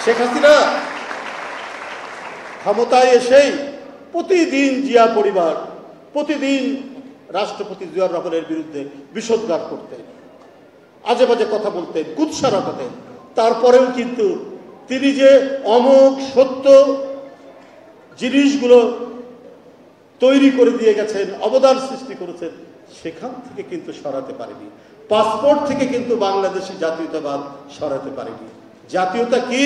শেখ হাসিনা ক্ষমতায় এসেই প্রতিদিন জিয়া পরিবার প্রতিদিন রাষ্ট্রপতি জিয়াউর রহমানের বিরুদ্ধে বিষোদ্গার করতেন, আজে বাজে কথা বলতেন, কুৎসা রটাতেন। তারপরেও কিন্তু তিনি যে অমোঘ সত্য জিনিসগুলো তৈরি করে দিয়ে গেছেন, অবদান সৃষ্টি করেছেন, সেখান থেকে কিন্তু সরাতে পারেনি। পাসপোর্ট থেকে কিন্তু বাংলাদেশি জাতীয়তাবাদ সরাতে পারেনি। জাতীয়তা কি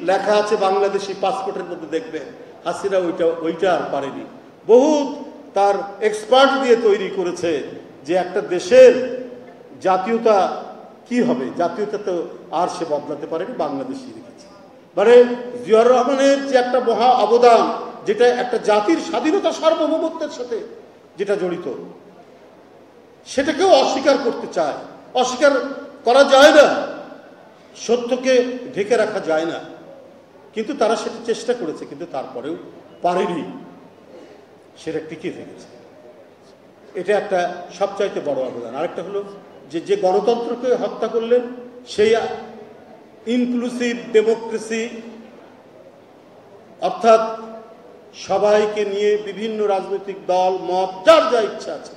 লেখা আছে বাংলাদেশি পাসপোর্টের মধ্যে দেখবেন, হাসিনা ওইটা আর পারেনি। বহুত তার এক্সপার্ট দিয়ে তৈরি করেছে যে একটা দেশের জাতীয়তা কি হবে, জাতীয়তা তো আর সে বদলাতে পারেনি, বাংলাদেশি রেখেছে। মানে জিয়াউর রহমানের যে একটা মহা অবদান, যেটা একটা জাতির স্বাধীনতা সার্বভৌমত্বের সাথে যেটা জড়িত, সেটাকেও অস্বীকার করতে চায়। অস্বীকার করা যায় না, সত্যকে ঢেকে রাখা যায় না, কিন্তু তারা সেটা চেষ্টা করেছে, কিন্তু তারপরেও পারেনি, সেটা টিকে থেকেছে। এটা একটা সবচাইতে বড় অবদান। আরেকটা হলো যে গণতন্ত্রকে হত্যা করলেন, সেই ইনক্লুসিভ ডেমোক্রেসি, অর্থাৎ সবাইকে নিয়ে বিভিন্ন রাজনৈতিক দল মত যার যা ইচ্ছা আছে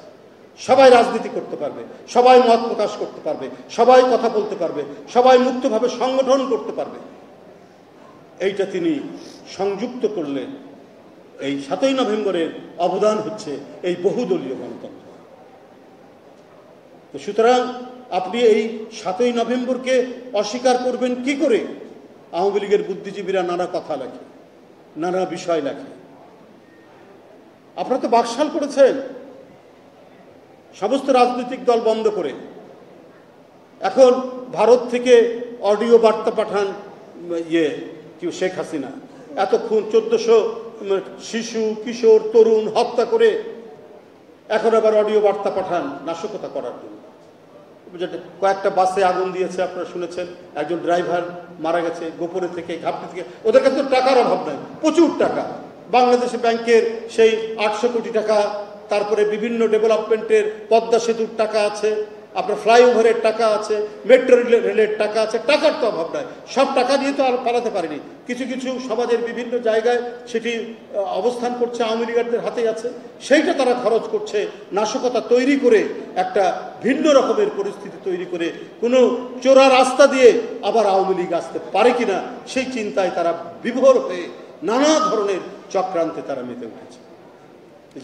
সবাই রাজনীতি করতে পারবে, সবাই মত প্রকাশ করতে পারবে, সবাই কথা বলতে পারবে, সবাই মুক্তভাবে সংগঠন করতে পারবে, এইটা তিনি সংযুক্ত করলেন। এই 7ই নভেম্বরের অবদান হচ্ছে এই বহুদলীয় গণতন্ত্র। তো সুতরাং আপনি এই 7ই নভেম্বরকে অস্বীকার করবেন কি করে? আওয়ামী লীগের বুদ্ধিজীবীরা নানা কথা লেখে, নানা বিষয় লেখে। আপনারা তো বাকশাল করেছেন সমস্ত রাজনৈতিক দল বন্ধ করে। এখন ভারত থেকে অডিও বার্তা পাঠান শেখ হাসিনা, এতক্ষণ 1400 শিশু কিশোর তরুণ হত্যা করে এখন আবার অডিও বার্তা পাঠান নাশকতা করার জন্য। কয়েকটা বাসে আগুন দিয়েছে, আপনারা শুনেছেন, একজন ড্রাইভার মারা গেছে গোপনে থেকে, ঘাপটি থেকে। ওদের কাছে তো টাকার অভাব নাই, প্রচুর টাকা। বাংলাদেশ ব্যাংকের সেই 800 কোটি টাকা, তারপরে বিভিন্ন ডেভেলপমেন্টের পদ্মা সেতুর টাকা আছে, আপনার ফ্লাইওভারের টাকা আছে, মেট্রো রেলের টাকা আছে, টাকার তো অভাব নাই। সব টাকা দিয়ে তো আর পালাতে পারেনি। কিছু কিছু সমাজের বিভিন্ন জায়গায় সেটি অবস্থান করছে, আওয়ামী লীগারদের হাতেই আছে, সেইটা তারা খরচ করছে নাশকতা তৈরি করে, একটা ভিন্ন রকমের পরিস্থিতি তৈরি করে কোনো চোরা রাস্তা দিয়ে আবার আওয়ামী লীগ আসতে পারে কিনা সেই চিন্তায় তারা বিভোর হয়ে নানা ধরনের চক্রান্তে তারা মেতে উঠেছে।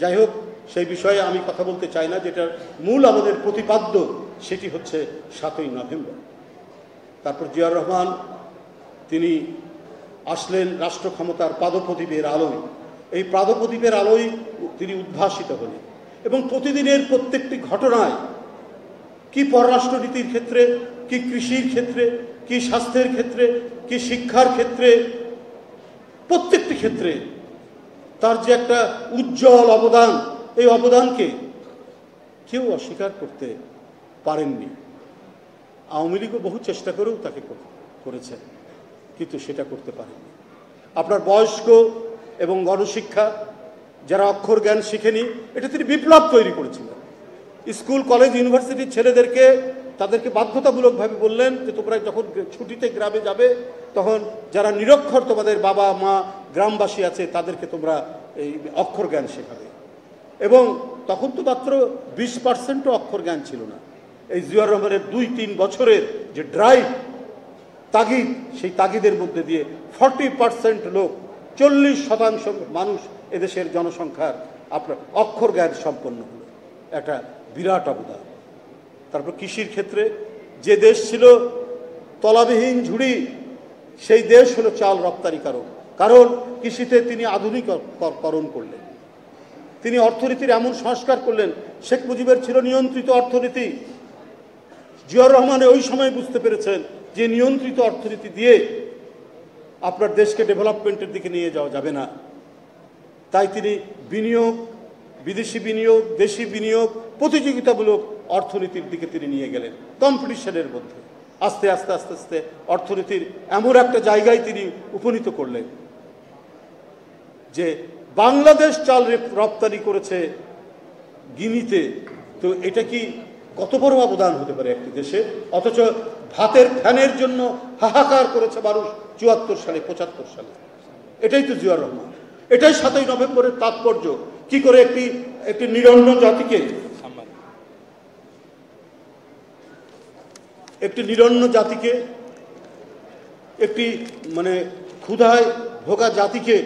যাই হোক, সেই বিষয়ে আমি কথা বলতে চাই না। যেটার মূল আমাদের প্রতিপাদ্য সেটি হচ্ছে 7ই নভেম্বর। তারপর জিয়াউর রহমান তিনি আসলেন রাষ্ট্র ক্ষমতার পাদপ্রদীপের আলোয়। এই পাদপ্রদীপের আলোয় তিনি উদ্ভাসিত হলেন এবং প্রতিদিনের প্রত্যেকটি ঘটনায়, কি পররাষ্ট্রনীতির ক্ষেত্রে, কি কৃষির ক্ষেত্রে, কি স্বাস্থ্যের ক্ষেত্রে, কি শিক্ষার ক্ষেত্রে, প্রত্যেকটি ক্ষেত্রে তার যে একটা উজ্জ্বল অবদান, এই অবদানকে কেউ অস্বীকার করতে পারেননি। আওয়ামী লীগও বহু চেষ্টা করেও তাকে করেছে, কিন্তু সেটা করতে পারেনি। আপনার বয়স্ক এবং গণশিক্ষা, যারা অক্ষর জ্ঞান শিখেনি, এটা তিনি বিপ্লব তৈরি করেছিলেন। স্কুল কলেজ ইউনিভার্সিটির ছেলেদেরকে তাদেরকে বাধ্যতামূলকভাবে বললেন যে তোমরা যখন ছুটিতে গ্রামে যাবে, তখন যারা নিরক্ষর তোমাদের বাবা মা গ্রামবাসী আছে তাদেরকে তোমরা এই অক্ষর জ্ঞান শেখাবে। এবং তখন তো মাত্র 20% অক্ষর জ্ঞান ছিল না। এই জিয়াউর রহমানের 2-3 বছরের যে ড্রাইভ, তাগিদ, সেই তাগিদের মধ্যে দিয়ে 40% লোক, 40% মানুষ এদেশের জনসংখ্যার আপনার অক্ষর জ্ঞান সম্পন্ন হলো। একটা বিরাট অবদান। তারপর কৃষির ক্ষেত্রে যে দেশ ছিল তলাবিহীন ঝুড়ি, সেই দেশ হলো চাল রপ্তানিকারক। কারণ কৃষিতে তিনি আধুনিকরণ করলেন, তিনি অর্থনীতির এমন সংস্কার করলেন। শেখ মুজিবের ছিল নিয়ন্ত্রিত অর্থনীতি, জিয়াউর রহমান ওই সময় বুঝতে পেরেছেন যে নিয়ন্ত্রিত অর্থনীতি দিয়ে আপনার দেশকে ডেভেলপমেন্টের দিকে নিয়ে যাওয়া যাবে না। তাই তিনি বিনিয়োগ, বিদেশি বিনিয়োগ, দেশি বিনিয়োগ, প্রতিযোগিতামূলক অর্থনীতির দিকে তিনি নিয়ে গেলেন। কম্পিটিশনের মধ্যে আস্তে আস্তে আস্তে আস্তে অর্থনীতির এমন একটা জায়গায় তিনি উপনীত করলেন যে বাংলাদেশ চাল রপ্তানি করেছে গিনিতে। তো এটা কি কত বড় অবদান হতে পারে একটি দেশে? অথচ ভাতের ফ্যানের জন্য হাহাকার করেছে মানুষ 74 সালে 75 সালে। এটাই তো জিয়াউর রহমান, এটাই 7ই নভেম্বরের তাৎপর্য। কি করে একটি নিরন্ন জাতিকে একটি মানে ক্ষুধায় ভোগা জাতিকে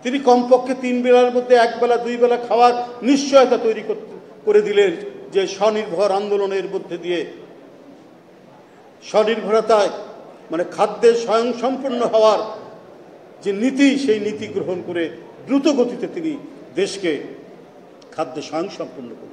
তিনি কমপক্ষে 3 বেলার মধ্যে 1 বেলা 2 বেলা খাওয়ার নিশ্চয়তা তৈরি করে দিলেন, যে স্বনির্ভর আন্দোলনের মধ্যে দিয়ে স্বনির্ভরতায় মানে খাদ্যে স্বয়ংসম্পূর্ণ হওয়ার যে নীতি, সেই নীতি গ্রহণ করে দ্রুত গতিতে তিনি দেশকে খাদ্যে স্বয়ংসম্পূর্ণ করলেন।